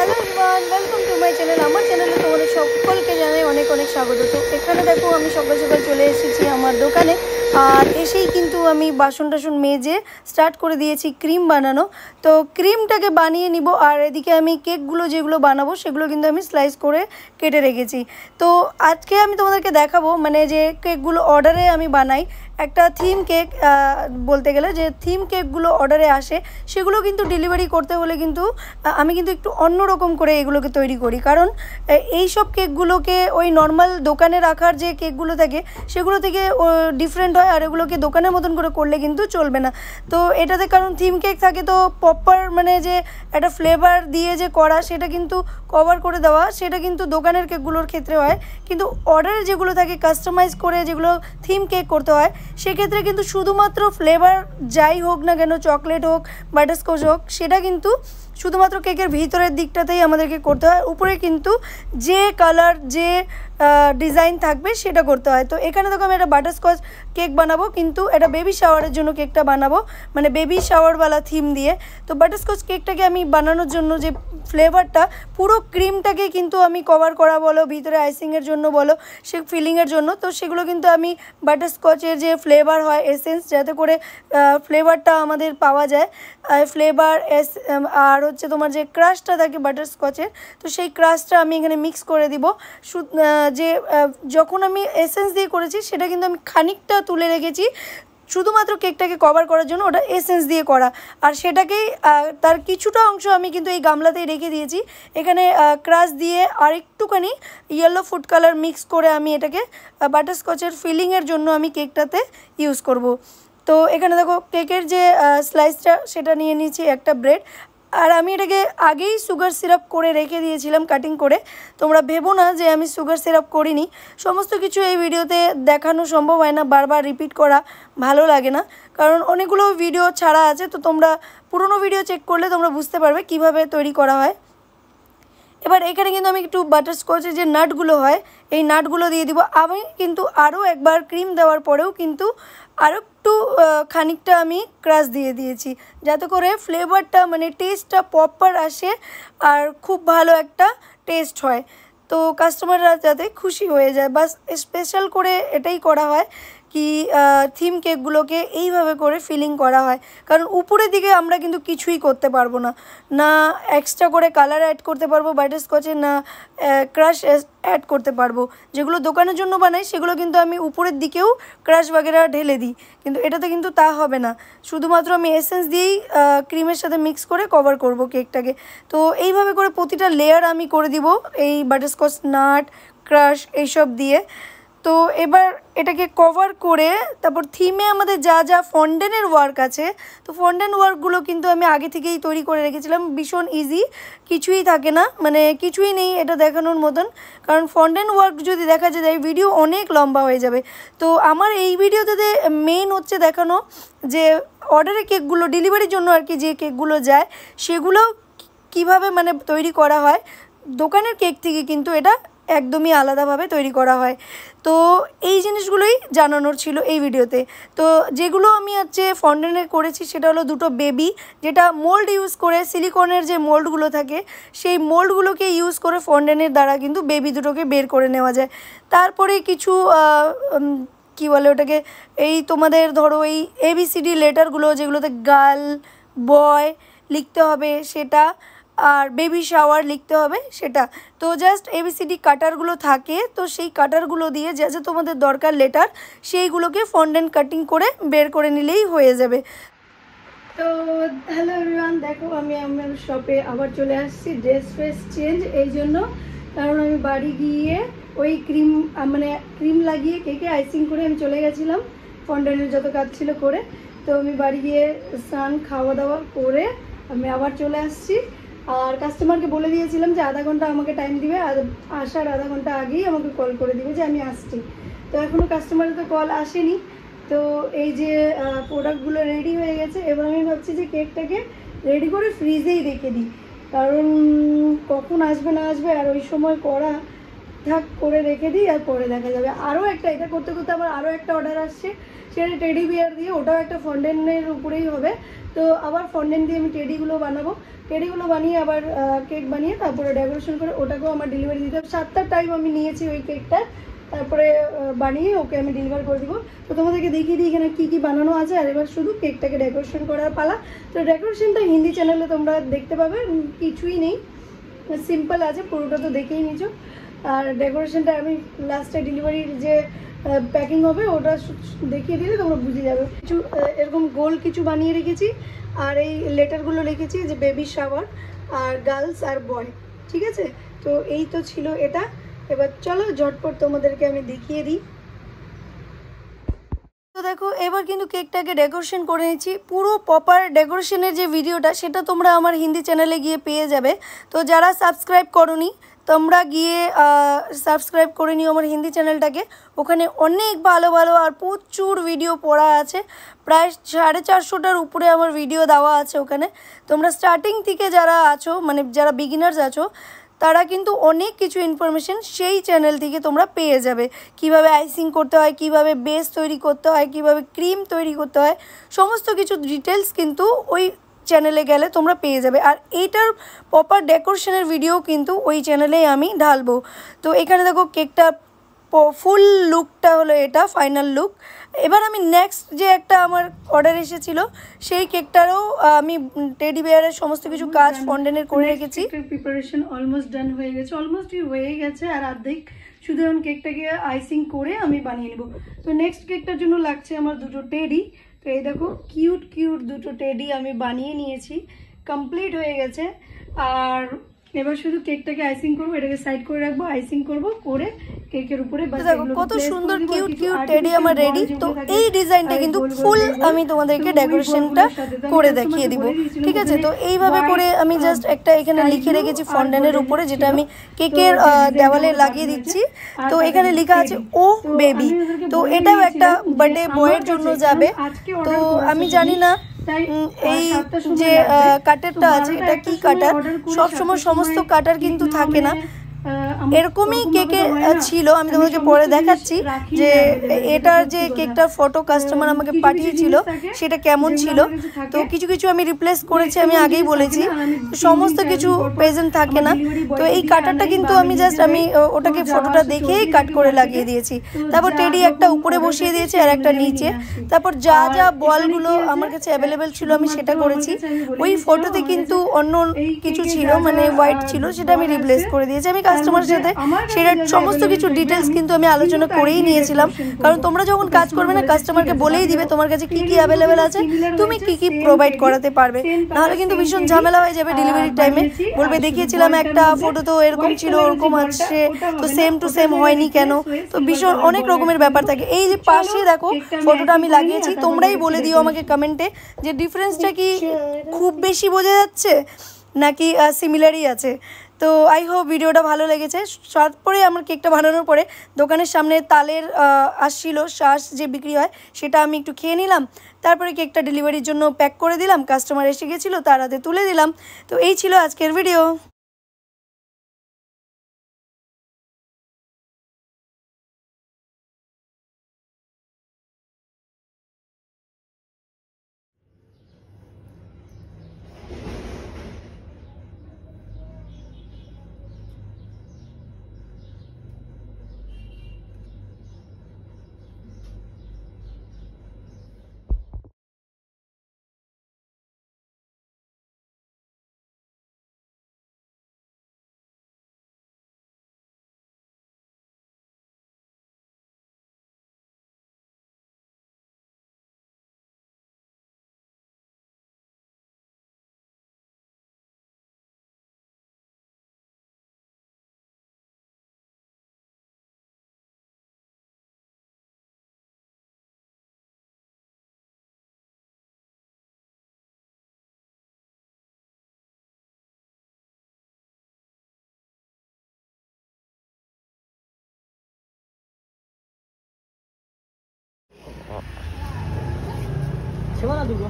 Hello everyone, welcome to my channel. আমার চ্যানেলে তোমাদের সকলকে জানাই অনেক অনেক স্বাগত। তো এখানে দেখো আমি সকাল সকাল চলে এসেছি আমার দোকানে। আর এসেই কিন্তু আমি বাসন টাসন মেজে স্টার্ট করে দিয়েছি ক্রিম বানানো। তো ক্রিমটাকে বানিয়ে নিব। আর এদিকে আমি কেকগুলো যেগুলো বানাবো সেগুলো কিন্তু আমি স্লাইস করে কেটে রেখেছি। তো আজকে আমি তোমাদেরকে দেখাবো মানে যে কেকগুলো অর্ডারে আমি বানাই। একটা থিম কেক বলতে গেলে যে থিম কেকগুলো অর্ডারে আসে সেগুলো কিন্তু ডেলিভারি করতে হলে কিন্তু আমি কিন্তু একটু অন্যরকম করে এগুলোকে তৈরি করি। কারণ এই সব কেকগুলোকে ওই নর্মাল দোকানে রাখার যে কেকগুলো থাকে সেগুলো থেকে ডিফারেন্ট হয়। আর এগুলোকে দোকানের মতন করে করলে কিন্তু চলবে না। তো এটাতে কারণ থিম কেক থাকে তো প্রপার মানে যে একটা ফ্লেভার দিয়ে যে করা সেটা কিন্তু কভার করে দেওয়া সেটা কিন্তু দোকানের কেকগুলোর ক্ষেত্রে হয়। কিন্তু অর্ডারে যেগুলো থাকে কাস্টমাইজ করে যেগুলো থিম কেক করতে হয় সেক্ষেত্রে কিন্তু শুধুমাত্র ফ্লেভার যাই হোক না কেন, চকলেট হোক বাটারস্কচ হোক, সেটা কিন্তু শুধুমাত্র কেকের ভিতরের দিকটাতেই আমাদেরকে করতে হয়। উপরে কিন্তু যে কালার যে ডিজাইন থাকবে সেটা করতে হয়। তো এখানে দেখো আমি একটা বাটারস্কচ কেক বানাবো, কিন্তু এটা বেবি শাওয়ারের জন্য কেকটা বানাবো, মানে বেবি শাওয়ারওয়ালা থিম দিয়ে। তো বাটারস্কচ কেকটাকে আমি বানানোর জন্য যে ফ্লেভারটা পুরো ক্রিমটাকে কিন্তু আমি কভার করা বলো, ভিতরে আইসিংয়ের জন্য বলো, সে ফিলিংয়ের জন্য, তো সেগুলো কিন্তু আমি বাটারস্কচের যে ফ্লেভার হয় এসেন্স, যাতে করে ফ্লেভারটা আমাদের পাওয়া যায়, ফ্লেভার আর হচ্ছে তোমার যে ক্রাশটা থাকে বাটারস্কচের, তো সেই ক্রাশটা আমি এখানে মিক্স করে দিব। যে যখন আমি এসেন্স দিয়ে করেছি সেটা কিন্তু আমি খানিকটা তুলে রেখেছি শুধুমাত্র কেকটাকে কভার করার জন্য, ওটা এসেন্স দিয়ে করা। আর সেটাকেই তার কিছুটা অংশ আমি কিন্তু এই গামলাতেই রেখে দিয়েছি। এখানে ক্রাশ দিয়ে আর একটুখানি ইয়েলো ফুড কালার মিক্স করে আমি এটাকে বাটারস্কচের ফিলিংয়ের জন্য আমি কেকটাতে ইউজ করব। তো এখানে দেখো কেকের যে স্লাইসটা সেটা নিয়ে নিয়েছি একটা ব্রেড। আর আমি এটাকে আগেই সুগার সিরাপ করে রেখে দিয়েছিলাম কাটিং করে। তোমরা ভেবো না যে আমি সুগার সিরাপ করিনি, সমস্ত কিছু এই ভিডিওতে দেখানো সম্ভব হয় না, বারবার রিপিট করা ভালো লাগে না, কারণ অনেকগুলো ভিডিও ছাড়া আছে। তো তোমরা পুরনো ভিডিও চেক করলে তোমরা বুঝতে পারবে কিভাবে তৈরি করা হয়। এবার এখানে কিন্তু আমি একটু বাটারস্কচের যে নাটগুলো হয় এই নাটগুলো দিয়ে দিব। আমি কিন্তু আরও একবার ক্রিম দেওয়ার পরেও কিন্তু আরও একটু খানিকটা আমি ক্রাশ দিয়ে দিয়েছি, যাতে করে ফ্লেভারটা মানে টেস্টটা প্রপার আসে আর খুব ভালো একটা টেস্ট হয়। তো কাস্টমাররা যাতে খুশি হয়ে যায়, বাস স্পেশাল করে এটাই করা হয় কি থিম কেকগুলোকে এইভাবে করে ফিলিং করা হয়। কারণ উপরের দিকে আমরা কিন্তু কিছুই করতে পারবো না, না এক্সট্রা করে কালার অ্যাড করতে পারবো বাটারস্কচে, না ক্রাশ অ্যাড করতে পারবো। যেগুলো দোকানের জন্য বানাই সেগুলো কিন্তু আমি উপরের দিকেও ক্রাশ বাগেরা ঢেলে দিই, কিন্তু এটাতে কিন্তু তা হবে না। শুধুমাত্র আমি এসেন্স দিয়েই ক্রিমের সাথে মিক্স করে কভার করব কেকটাকে। তো এইভাবে করে প্রতিটা লেয়ার আমি করে দিব এই বাটারস্কচ, নাট, ক্রাশ এইসব দিয়ে। তো এবার এটাকে কভার করে তারপর থিমে আমাদের যা যা ফন্ডেনের ওয়ার্ক আছে, তো ফন্ডেন ওয়ার্কগুলো কিন্তু আমি আগে থেকেই তৈরি করে রেখেছিলাম। ভীষণ ইজি, কিছুই থাকে না, মানে কিছুই নেই এটা দেখানোর মতন। কারণ ফন্ডেন ওয়ার্ক যদি দেখা যায় ভিডিও অনেক লম্বা হয়ে যাবে। তো আমার এই ভিডিওতে মেইন হচ্ছে দেখানো যে অর্ডারের কেকগুলো ডেলিভারির জন্য আর কি যে কেকগুলো যায় সেগুলো কিভাবে মানে তৈরি করা হয়। দোকানের কেক থেকে কিন্তু এটা একদমই আলাদাভাবে তৈরি করা হয়। তো এই জিনিসগুলোই জানানোর ছিল এই ভিডিওতে। তো যেগুলো আমি হচ্ছে ফন্ডেনে করেছি সেটা হলো দুটো বেবি, যেটা মোল্ড ইউজ করে, সিলিকনের যে মোল্ডগুলো থাকে সেই মোল্ডগুলোকে ইউজ করে ফন্ডেনের দ্বারা কিন্তু বেবি দুটোকে বের করে নেওয়া যায়। তারপরে কিছু কি বলে ওটাকে, এই তোমাদের ধরো এই ABCD লেটারগুলো যেগুলোতে গার্ল বয় লিখতে হবে সেটা, আর বেবি শাওয়ার লিখতে হবে সেটা। তো জাস্ট ABCD কাটারগুলো থাকে, তো সেই কাটারগুলো দিয়ে যা যা তোমাদের দরকার লেটার সেইগুলোকে ফন্ডেন্ট কাটিং করে বের করে নিলেই হয়ে যাবে। তো হ্যালো এভরিওয়ান, দেখো আমি আমার শপে আবার চলে আসছি ড্রেস ফ্রেস চেঞ্জ এই জন্য, কারণ আমি বাড়ি গিয়ে ওই ক্রিম লাগিয়ে কেকে আইসিং করে আমি চলে গেছিলাম ফন্ডেন্টের যত কাজ ছিল করে। তো আমি বাড়ি গিয়ে স্নান খাওয়া দাওয়া করে আমি আবার চলে আসছি। আর কাস্টমারকে বলে দিয়েছিলাম যে আধা ঘন্টা আমাকে টাইম দিবে, আর আসার আধা ঘন্টা আগেই আমাকে কল করে দিবে যে আমি আসছি। তো এখনও কাস্টমারের তো কল আসেনি। তো এই যে প্রোডাক্টগুলো রেডি হয়ে গেছে, এবার আমি ভাবছি যে কেকটাকে রেডি করে ফ্রিজেই রেখে দিই, কারণ কখন আসবে না আসবে আর ওই সময় করা থাক করে রেখে দিই, আর পরে দেখা যাবে। আরও একটা এটা করতে করতে আমার আরও একটা অর্ডার আসছে, সেটা টেডি বিয়ার দিয়ে, ওটাও একটা ফন্ডেন্টের উপরেই হবে। তো আবার ফন্ডেন্ট দিয়ে আমি টেডিগুলো বানাবো। টেডিগুলো বানিয়ে আবার কেক বানিয়ে তারপরে ডেকোরেশন করে ওটাকেও আমার ডেলিভারি দিতে হবে। 7টার টাইম আমি নিয়েছি ওই কেকটা, তারপরে বানিয়ে ওকে আমি ডেলিভার করে দিব। তো তোমাদেরকে দেখিয়ে দিই এখানে কী কী বানানো আছে, আর এবার শুধু কেকটাকে ডেকোরেশন করার পালা। তো ডেকোরেশনটা হিন্দি চ্যানেলে তোমরা দেখতে পাবে, কিছুই নেই, সিম্পল আছে, পুরোটা তো দেখেই নিছো। আর ডেকোরেশনটা আমি লাস্টে ডেলিভারির যে প্যাকিং হবে ওটা দেখিয়ে দিলে তোমরা বুঝে যাবে। কিছু এরকম গোল কিছু বানিয়ে রেখেছি, আর এই লেটারগুলো লিখেছি যে বেবি শাওয়ার আর গার্লস আর বয়, ঠিক আছে। তো এই তো ছিল এটা। এবার চলো ঝটপট তোমাদেরকে আমি দেখিয়ে দিই। তো দেখো এবার কিন্তু কেকটাকে ডেকোরেশন করে নিচ্ছি। পুরো প্রপার ডেকোরেশনের যে ভিডিওটা সেটা তোমরা আমার হিন্দি চ্যানেলে গিয়ে পেয়ে যাবে। তো যারা সাবস্ক্রাইব করোনি তোমরা গিয়ে সাবস্ক্রাইব করে নিও আমার হিন্দি চ্যানেলটাকে। ওখানে অনেক ভালো ভালো আর প্রচুর ভিডিও পড়া আছে, প্রায় 450টার উপরে আমার ভিডিও দেওয়া আছে ওখানে। তোমরা স্টার্টিং থেকে যারা আছো, মানে যারা বিগিনার্স আছো, তারা কিন্তু অনেক কিছু ইনফরমেশন সেই চ্যানেল থেকে তোমরা পেয়ে যাবে। কিভাবে আইসিং করতে হয়, কিভাবে বেস তৈরি করতে হয়, কিভাবে ক্রিম তৈরি করতে হয়, সমস্ত কিছু ডিটেলস কিন্তু ওই চ্যানেলে গেলে তোমরা পেয়ে যাবে। আর এইটার প্রপার ডেকোরেশনের ভিডিও কিন্তু ওই চ্যানেলেই আমি ঢালবো। তো এখানে দেখো কেকটা ফুল লুকটা হলো এটা ফাইনাল লুক। এবার আমি নেক্সট যে একটা আমার অর্ডার এসেছিল সেই কেকটারও আমি টেডি বিয়ারের সমস্ত কিছু কাজ ফন্ডেনের করে রেখেছি। প্রিপারেশন অলমোস্ট ডান হয়ে গেছে, অলমোস্টই হয়ে গেছে, আর অর্ধেক শুধু এখন কেকটাকে আইসিং করে আমি বানিয়ে নেব। তো নেক্সট কেকটার জন্য লাগছে আমার দুটো টেডি। তো এই দেখো কিউট কিউট দুটো টেডি আমি বানিয়ে নিয়েছি, কমপ্লিট হয়ে গেছে। আর এবার শুধু কেকটাকে আইসিং করবো, এটাকে সাইড করে রাখবো, আইসিং করবো, করে কেকের উপরে দেখো কত সুন্দর কিউট কিউট টেডি আমার রেডি। তো এই ডিজাইনটা কিন্তু ফুল আমি তোমাদেরকে ডেকোরেশনটা করে দেখিয়ে দিব, ঠিক আছে। তো এইভাবে করে আমি জাস্ট একটা এখানে লিখে রেখেছি ফন্ডেনের উপরে, যেটা আমি কেকের দেওয়ালে লাগিয়ে দিচ্ছি। তো এখানে লেখা আছে ও বেবি। তো এটাও একটা বার্থডে বয়ের জন্য যাবে। তো আমি জানি না এই যে কাটারটা আছে এটা কি কাটার, সবসময় সমস্ত কাটার কিন্তু থাকে না, এরকমই কেকে ছিল। আমি তোমাকে পরে দেখাচ্ছি যে এটার যে কেকটার ফটো কাস্টমার আমাকে পাঠিয়েছিল সেটা কেমন ছিল। তো কিছু কিছু আমি রিপ্লেস করেছি, আমি আগেই বলেছি, সমস্ত কিছু প্রেজেন্ট থাকে না। তো এই কাটারটা কিন্তু আমি জাস্ট ওটাকে ফটোটা দেখেই কাট করে লাগিয়ে দিয়েছি। তারপর টেডি একটা উপরে বসিয়ে দিয়েছি আর একটা নিচে। তারপর যা যা বলগুলো আমার কাছে অ্যাভেলেবেল ছিল আমি সেটা করেছি। ওই ফটোতে কিন্তু অন্য কিছু ছিল, মানে হোয়াইট ছিল, সেটা আমি রিপ্লেস করে দিয়েছি। আমি কাস্টমারের সাথে সেটার সমস্ত কিছু ডিটেলস কিন্তু আমি আলোচনা করেই নিয়েছিলাম, কারণ তোমরা যখন কাজ করবে না কাস্টমারকে বলেই দিবে তোমার কাছে কি কি অ্যাভেলেবেল আছে, তুমি কি কি প্রোভাইড করাতে পারবে, নাহলে কিন্তু ভীষণ ঝামেলা হয়ে যাবে ডেলিভারির টাইমে। বলবে দেখিয়েছিলাম একটা ফটো তো এরকম ছিল ওরকম আসছে, তো সেম টু সেম হয়নি কেন। তো ভীষণ অনেক রকমের ব্যাপার থাকে। এই যে পাশে দেখো ফটোটা আমি লাগিয়েছি, তোমরাই বলে দিও আমাকে কমেন্টে যে ডিফারেন্সটা কি খুব বেশি বোঝা যাচ্ছে নাকি সিমিলারই আছে। তো আই হোপ ভিডিওটা ভালো লেগেছে। তারপরে আমার কেকটা বানানোর পরে দোকানের সামনে তালের আসছিল শ্বাস যে বিক্রি হয়, সেটা আমি একটু খেয়ে নিলাম। তারপরে কেকটা ডেলিভারির জন্য প্যাক করে দিলাম, কাস্টমার এসে গেছিলো তার হাতে তুলে দিলাম। তো এই ছিল আজকের ভিডিও। Siapa lah dulu?